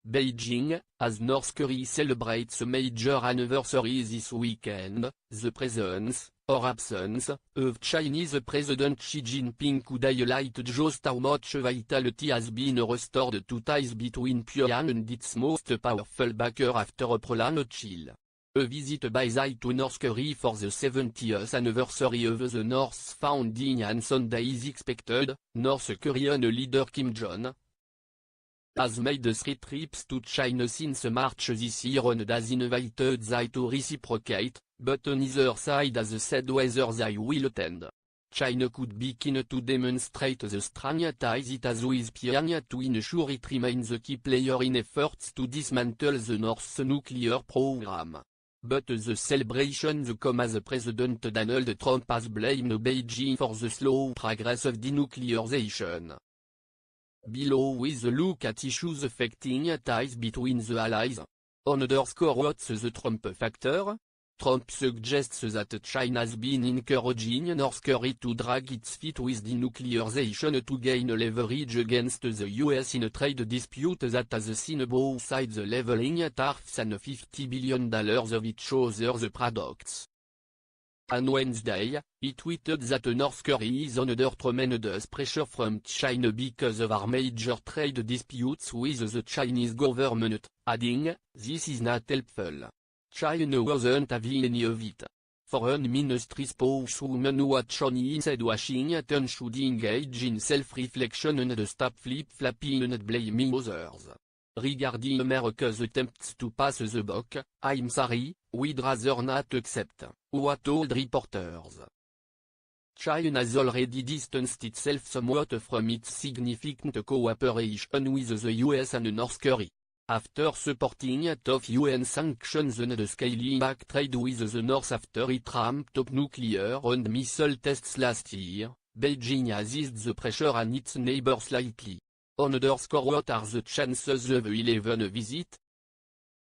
Beijing, as North Korea celebrates a major anniversary this weekend, the presence, or absence, of Chinese President Xi Jinping could highlight just how much vitality has been restored to ties between Pyongyang and its most powerful backer after a prolonged chill. A visit by Xi to North Korea for the 70th anniversary of the North's founding on Sunday is expected. North Korean leader Kim Jong-un has made 3 trips to China since March this year and has invited Xi to reciprocate, but neither side has said whether they will attend. China could be keen to demonstrate the strong ties it has with Pyongyang to ensure it remains a key player in efforts to dismantle the North's nuclear program. But the celebrations come as President Donald Trump has blamed Beijing for the slow progress of denuclearization. Below is a look at issues affecting ties between the allies. What's the Trump factor? Trump suggests that China has been encouraging North Korea to drag its feet with denuclearization to gain leverage against the US in a trade dispute that has seen both sides leveling tariffs on $50 billion of each other's products. On Wednesday, he tweeted that North Korea is under tremendous pressure from China because of our major trade disputes with the Chinese government, adding, "This is not helpful. China wasn't having any of it." Foreign Ministry spokeswoman Hua Chunying said Washington should engage in self-reflection and stop flip-flopping and blaming others. Regarding America's attempts to pass the buck, "I'm sorry, we'd rather not accept," Hua told reporters. China has already distanced itself somewhat from its significant cooperation with the US and North Korea. After supporting tough UN sanctions and scaling back trade with the North after it ramped up nuclear and missile tests last year, Beijing has eased the pressure on its neighbors slightly. What are the chances of a 11 visit?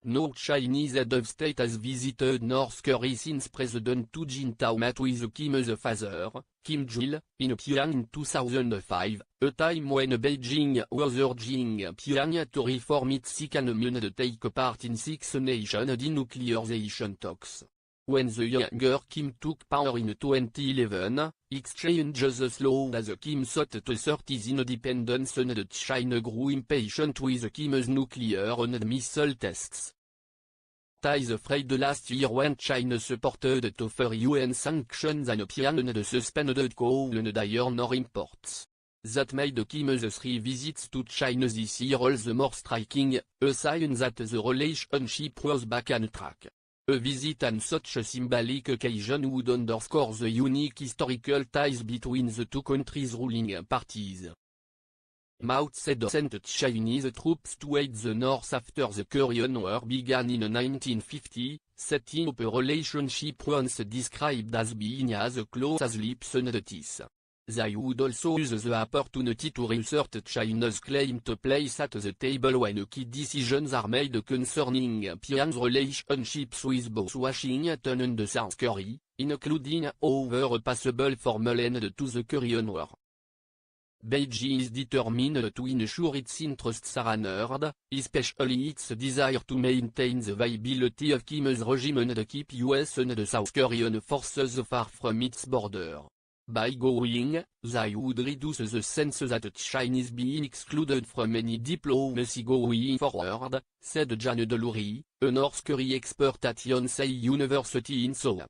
No Chinese head of state has visited North Korea since President Hu Jintao met with Kim's father, Kim Jong-il, in Pyongyang in 2005, a time when Beijing was urging Pyongyang to reform its economy and take part in Six-Nation denuclearization talks. When the younger Kim took power in 2011, exchanges slowed as Kim sought to assert his independence and China grew impatient with Kim's nuclear and missile tests. Ties frayed last year when China supported tougher UN sanctions on Pyongyang and suspended coal and iron ore imports. That made Kim's 3 visits to China this year all the more striking, a sign that the relationship was back on track. A visit on such a symbolic occasion would underscore the unique historical ties between the two countries' ruling parties. Mao Zedong sent Chinese troops to aid the North after the Korean War began in 1950, setting up a relationship once described as being as close as lips and teeth. They would also use the opportunity to reassert China's claim to place at the table when key decisions are made concerning Pyongyang's relationships with both Washington and South Korea, including over a possible formal end to the Korean War. Beijing is determined to ensure its interests are honored, especially its desire to maintain the viability of Kim's regime and keep US and South Korean forces far from its border. By going, they would reduce the sense that China is being excluded from any diplomacy going forward, said Jan Delury, a North Korea expert at Yonsei University in Seoul.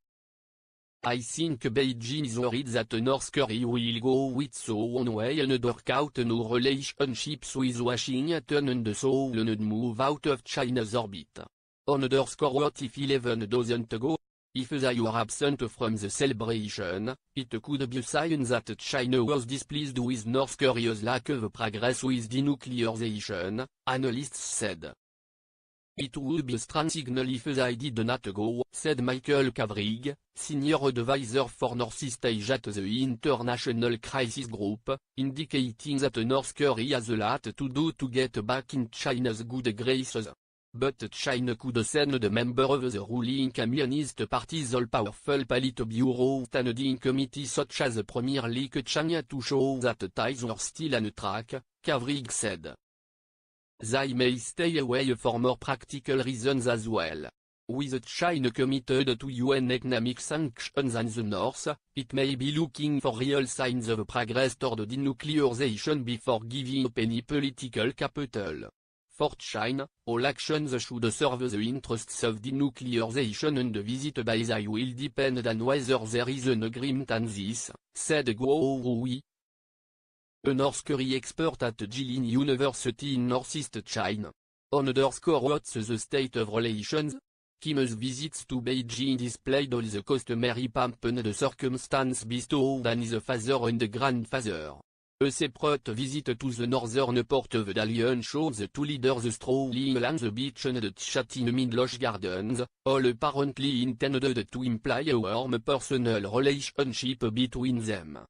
"I think Beijing is worried that North Korea will go its own way and work out new relationships with Washington and Seoul and move out of China's orbit. What if 11 doesn't go? If they were absent from the celebration, it could be a sign that China was displeased with North Korea's lack of progress with denuclearization," analysts said. "It would be a strong signal if they did not go," said Michael Kavrig, senior advisor for Northeast Asia at the International Crisis Group, indicating that North Korea has a lot to do to get back in China's good graces. But China could send a member of the ruling Communist Party's all-powerful Politburo standing committee such as Premier Li Keqiang to show that ties are still on track, Kavrig said. they may stay away for more practical reasons as well. With China committed to UN economic sanctions and the North, it may be looking for real signs of progress toward denuclearization before giving up any political capital. For China, all actions should serve the interests of denuclearization and the visit by they will depend on whether there is an agreement on this, said Guo Rui, a North Korea expert at Jilin University in Northeast China. What's the state of relations? Kim's visits to Beijing displayed all the customary pomp and the circumstance bestowed on his father and grandfather. A separate visit to the northern port of Dalian shows the two leaders strolling along the beach and chatting amid lush gardens, all apparently intended to imply a warm personal relationship between them.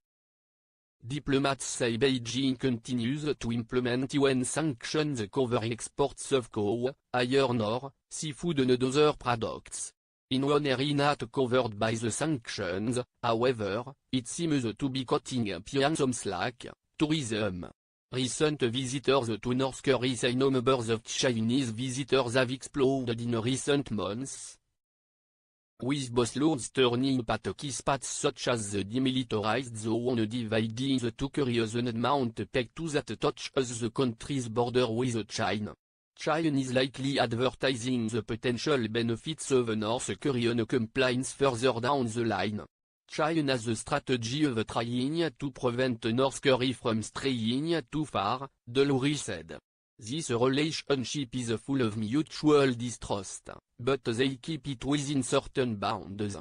Diplomats say Beijing continues to implement UN sanctions covering exports of coal, iron ore, seafood and other products. In one area not covered by the sanctions, however, it seems to be cutting Pyongyang some slack: tourism. Recent visitors to North Korea say numbers of Chinese visitors have exploded in recent months, with busloads turning patoki spots such as the demilitarized zone dividing the two Koreas and Mount Pektu that touches the country's border with China. China is likely advertising the potential benefits of North Korean compliance further down the line. China's strategy of trying to prevent North Korea from straying too far, Delury said. This relationship is full of mutual distrust, but they keep it within certain bounds.